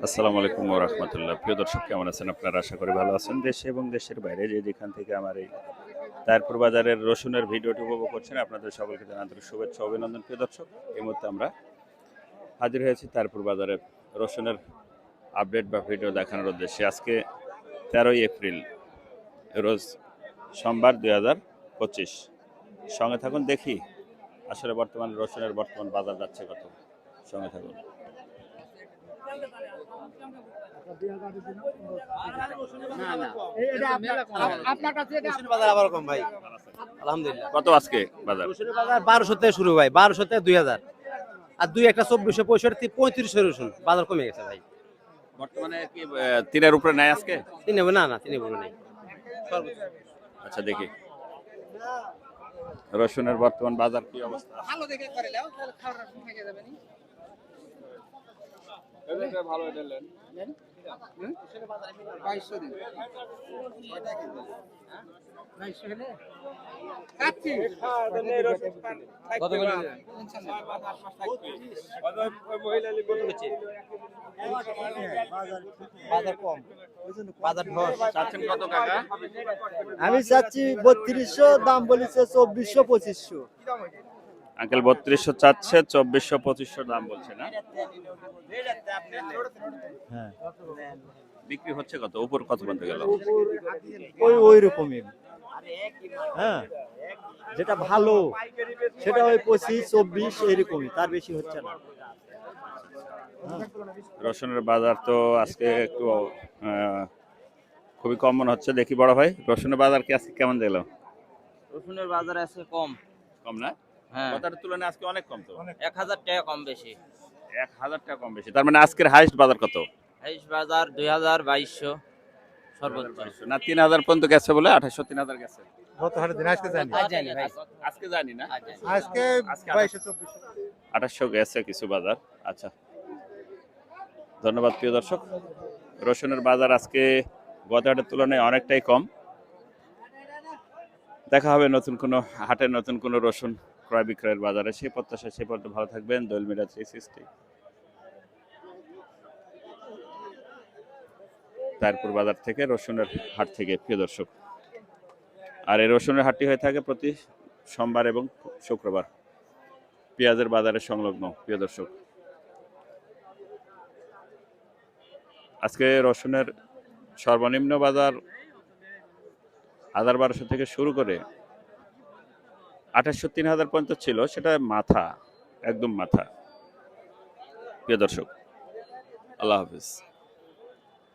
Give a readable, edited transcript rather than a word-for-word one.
আসসালামু আলাইকুম ওয়া রাহমাতুল্লাহ। প্রিয় দর্শক, কেমন আছেন আপনারা? আশা করি ভালো আছেন। দেশে এবং দেশের বাইরে যেখান থেকে আমার এই তাহিরপুর বাজারের রসুনের ভিডিওটি উপভোগ করছেন, আপনাদের সকলকে জানাই আন্তরিক শুভেচ্ছা ও অভিনন্দন। প্রিয় দর্শক, এই মুহূর্তে আমরা হাজির হয়েছি তাহিরপুর বাজারের রসুনের আপডেট বা ভিডিও দেখানোর উদ্দেশ্যে। আজকে 13ই এপ্রিল, রোজ সোমবার 2025। সঙ্গে থাকুন, দেখি আসলে বর্তমান রসুনের বর্তমান বাজার যাচ্ছে কত। সঙ্গে থাকুন। কত আজকে বাজার? 1200 থেকে শুরু ভাই, 1200 থেকে 2000, আর দুই একটা 2465 3500 রসুন বাজার কমে গেছে ভাই। বর্তমানে কি তিনের উপরে নাই আজকে? তিনে না তিনে বড় নেই। আচ্ছা, দেখি রসুনের বর্তমান বাজার কি অবস্থা। ভালো দেখে করে নাও, তাহলে খাওয়ার থেকে যাবে নি। এটা ভালো এটা নেন। 2200 দিন। 2200 হলে কাচ্চি কত করে? কত মহিলা লিখে দিচ্ছে। বাজার কম, বাজার ধস। চাচ্ছেন কত কাকা? আমি চাচ্ছি 3200, দাম বলেছে 2400 2500। আঙ্কেল 3200 চাচ্ছে, 2400 2500 দাম বলছে না? হ্যাঁ, বিক্রি হচ্ছে কত? উপর কত পর্যন্ত গেল? ওই রকমই। হ্যাঁ, যেটা ভালো সেটা ওই 25 24 এরকমই, তার বেশি হচ্ছে না। রসুনের বাজার তো আজকে একটু খুবই কম মনে হচ্ছে। দেখি বড় ভাই, রসুনের বাজার কি আজকে কেমন গেল? রসুনের বাজার আছে কম। কম না? হ্যাঁ, বাজারের তুলনায় আজকে অনেক কম তো। 1000 টাকা কম বেশি। 1000 টাকা কম বেশি। তার মানে আজকের হাইস্ট বাজার কত? হাইস্ট বাজার 2000 2200 সর্বোচ্চ। না, 3000 পর্যন্ত গেছে বলে 2800 3000 গেছে। গত হাটে দিন আজকে জানি, আজ জানি ভাই, আজকে জানি না, আজ জানি। আজকে 2200 2400 2800 গেছে কিছু বাজার। আচ্ছা, ধন্যবাদ প্রিয় দর্শক। রসুনের বাজার আজকে গত হাটের তুলনায় অনেকটাই কম। দেখা হবে নতুন কোনো হাটের নতুন কোনো রসুন ক্রয় বিক্রয়ের বাজারে। সেই প্রত্যাশা, সেই পর্যন্ত ভালো থাকবেন। দোয়েল মিডিয়া 360 তাহিরপুর বাজার থেকে, রসুনের হাট থেকে প্রিয় দর্শক। আর এই রসুনের হাটটি হয়ে থাকে প্রতি সোমবার এবং শুক্রবার, পেঁয়াজের বাজারের সংলগ্ন প্রিয় দর্শক। আজকে রসুনের সর্বনিম্ন বাজার 1200 থেকে শুরু করে 2800 3000 পর্যন্ত ছিল। সেটা মাথা, একদম মাথা প্রিয় দর্শক। আল্লাহ হাফিজ।